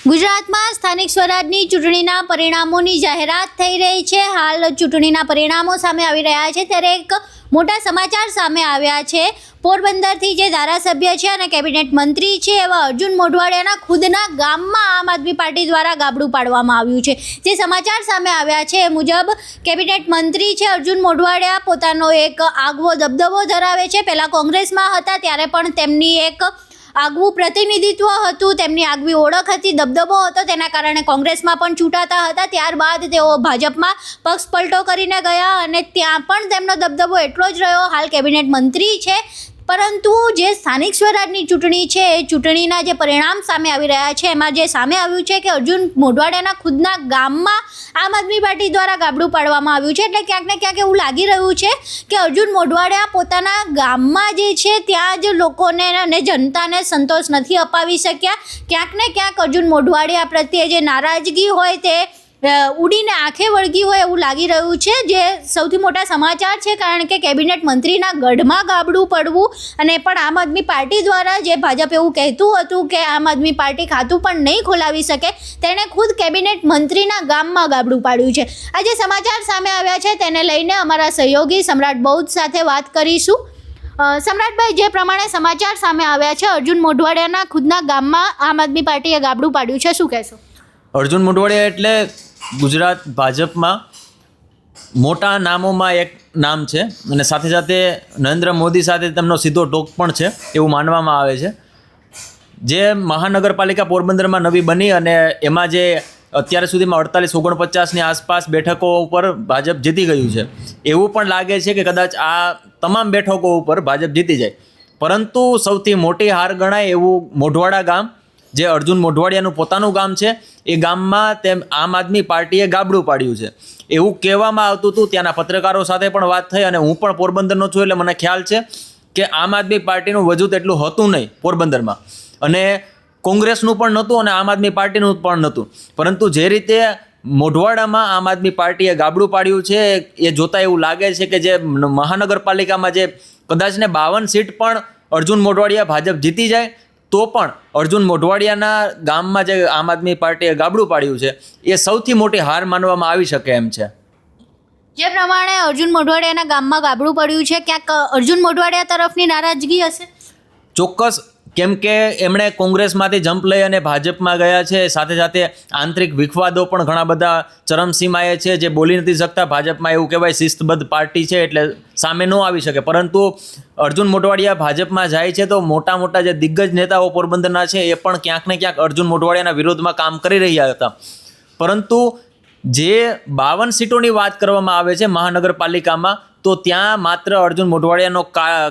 ગુજરાતમાં સ્થાનિક સ્વરાજની ચૂંટણીના પરિણામોની જાહેરાત થઈ રહી છે। હાલ ચૂંટણીના પરિણામો સામે આવી રહ્યા છે ત્યારે એક મોટા સમાચાર સામે આવ્યા છે। પોરબંદરથી જે ધારાસભ્ય છે અને કેબિનેટ મંત્રી છે એવા અર્જુન મોઢવાડિયાના ખુદના ગામમાં આમ આદમી પાર્ટી દ્વારા ગાબડું પાડવામાં આવ્યું છે। જે સમાચાર સામે આવ્યા છે એ મુજબ કેબિનેટ મંત્રી છે અર્જુન મોઢવાડિયા પોતાનો એક આગવો દબદબો ધરાવે છે। પહેલાં કોંગ્રેસમાં હતા ત્યારે પણ તેમની એક આગવું પ્રતિનિધિત્વ હતું, તેમની આગવી ઓળખ હતી, દબદબો હતો, તેના કારણે કોંગ્રેસમાં પણ ચૂંટાતા હતા। ત્યારબાદ તેઓ ભાજપમાં પક્ષ પલટો કરીને ગયા અને ત્યાં પણ તેમનો દબદબો એટલો જ રહ્યો। હાલ કેબિનેટ મંત્રી છે, પરંતુ જે સ્થાનિક સ્વરાજની ચૂંટણી છે એ ચૂંટણીના જે પરિણામ સામે આવી રહ્યા છે એમાં જે સામે આવ્યું છે કે અર્જુન મોઢવાડિયાના ખુદના ગામમાં આમ આદમી પાર્ટી દ્વારા ગાબડું પાડવામાં આવ્યું છે। એટલે ક્યાંક ને ક્યાંક એવું લાગી રહ્યું છે કે અર્જુન મોઢવાડિયા પોતાના ગામમાં જે છે ત્યાં જ લોકોને અને જનતાને સંતોષ નથી અપાવી શક્યા। ક્યાંક ને ક્યાંક અર્જુન મોઢવાડિયા પ્રત્યે જે નારાજગી હોય તે ઉડીને આંખે વળગી હોય એવું લાગી રહ્યું છે। જે સૌથી મોટા સમાચાર છે, કારણ કે કેબિનેટ મંત્રીના ગઢમાં ગાબડું પડવું અને પણ આમ આદમી પાર્ટી દ્વારા જે ભાજપ એવું કહેતું હતું કે આમ આદમી પાર્ટી ખાતું પણ નહીં ખોલાવી શકે, તેણે ખુદ કેબિનેટ મંત્રીના ગામમાં ગાબડું પાડ્યું છે। આ જે સમાચાર સામે આવ્યા છે તેને લઈને અમારા સહયોગી સમ્રાટ બૌદ્ધ સાથે વાત કરીશું। સમ્રાટભાઈ, જે પ્રમાણે સમાચાર સામે આવ્યા છે અર્જુન મોઢવાડિયાના ખુદના ગામમાં આમ આદમી પાર્ટીએ ગાબડું પાડ્યું છે, શું કહેશો? અર્જુન મોઢવાડિયા એટલે ગુજરાત ભાજપમાં મોટા નામોમાં એક નામ છે અને સાથે સાથે નરેન્દ્ર મોદી સાથે તેમનો સીધો ટોક પણ છે એવું માનવામાં આવે છે। જે મહાનગરપાલિકા પોરબંદરમાં નવી બની અને એમાં જે અત્યાર સુધીમાં 48-49ની આસપાસ બેઠકો ઉપર ભાજપ જીતી ગયું છે, એવું પણ લાગે છે કે કદાચ આ તમામ બેઠકો ઉપર ભાજપ જીતી જાય, પરંતુ સૌથી મોટી હાર ગણાય એવું મોઢવાડા ગામ, જે અર્જુન મોઢવાડિયાનું પોતાનું ગામ છે, એ ગામમાં તેમ આમ આદમી પાર્ટીએ ગાબડું પાડ્યું છે એવું કહેવામાં આવતું હતું। ત્યાંના પત્રકારો સાથે પણ વાત થઈ અને હું પણ પોરબંદરનો છું એટલે મને ખ્યાલ છે કે આમ આદમી પાર્ટીનું વજૂદ એટલું હતું નહીં પોરબંદરમાં, અને કોંગ્રેસનું પણ નહોતું અને આમ આદમી પાર્ટીનું પણ નહોતું, પરંતુ જે રીતે મોઢવાડામાં આમ આદમી પાર્ટીએ ગાબડું પાડ્યું છે એ જોતાં એવું લાગે છે કે જે મહાનગરપાલિકામાં જે કદાચ ને 52 સીટ પણ અર્જુન મોઢવાડિયા ભાજપ જીતી જાય તો પણ અર્જુન મોઢવાડિયાના ગામમાં જે આમ આદમી પાર્ટીએ ગાબડું પાડ્યું છે એ સૌથી મોટી હાર માનવામાં આવી શકે એમ છે। જે પ્રમાણે અર્જુન મોઢવાડિયાના ગામમાં ગાબડું પડ્યું છે, ક્યાંક અર્જુન મોઢવાડિયા તરફની નારાજગી હશે? ચોક્કસ, કેમ કે એમણે કોંગ્રેસમાંથી જંપ લઈ અને ભાજપમાં ગયા છે, સાથે સાથે આંતરિક વિખવાદો પણ ઘણા બધા ચરમસીમાએ છે, જે બોલી નથી શકતા। ભાજપમાં એવું કહેવાય શિસ્તબદ્ધ પાર્ટી છે એટલે સામે ન આવી શકે, પરંતુ અર્જુન મોઢવાડિયા ભાજપમાં જાય છે તો મોટા મોટા જે દિગ્ગજ નેતાઓ પોરબંદરના છે એ પણ ક્યાંક ને ક્યાંક અર્જુન મોઢવાડિયાના વિરોધમાં કામ કરી રહ્યા હતા, પરંતુ જે 52 સીટોની વાત કરવામાં આવે છે મહાનગરપાલિકામાં, તો ત્યાં માત્ર અર્જુન મોઢવાડિયાનો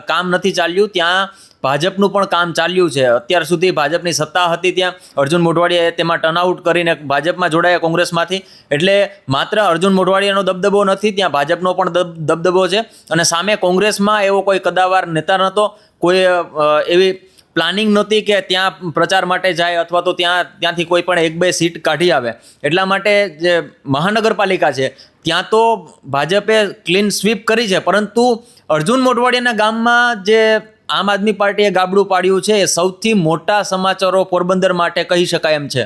કામ નથી ચાલ્યું, ત્યાં ભાજપનું પણ કામ ચાલ્યું છે। અત્યાર સુધી ભાજપની સત્તા હતી, ત્યાં અર્જુન મોઢવાડિયાએ તેમાં ટર્નઆઉટ કરીને ભાજપમાં જોડાયા કોંગ્રેસમાંથી, એટલે માત્ર અર્જુન મોઢવાડિયાનો દબદબો નથી, ત્યાં ભાજપનો પણ દબદબો છે અને સામે કોંગ્રેસમાં એવો કોઈ કદાવાર નેતા નહોતો, કોઈ એવી પ્લાનિંગ નહોતી કે ત્યાં પ્રચાર માટે જાય અથવા તો ત્યાંથી કોઈ પણ 1-2 સીટ કાઢી આવે। એટલા માટે જે મહાનગરપાલિકા છે ત્યાં તો ભાજપે ક્લીન સ્વીપ કરી છે, પરંતુ અર્જુન મોઢવાડિયાના ગામમાં જે આમ આદમી પાર્ટીએ ગાબડું પાડ્યું છે એ સૌથી મોટા સમાચારો પોરબંદર માટે કહી શકાય એમ છે।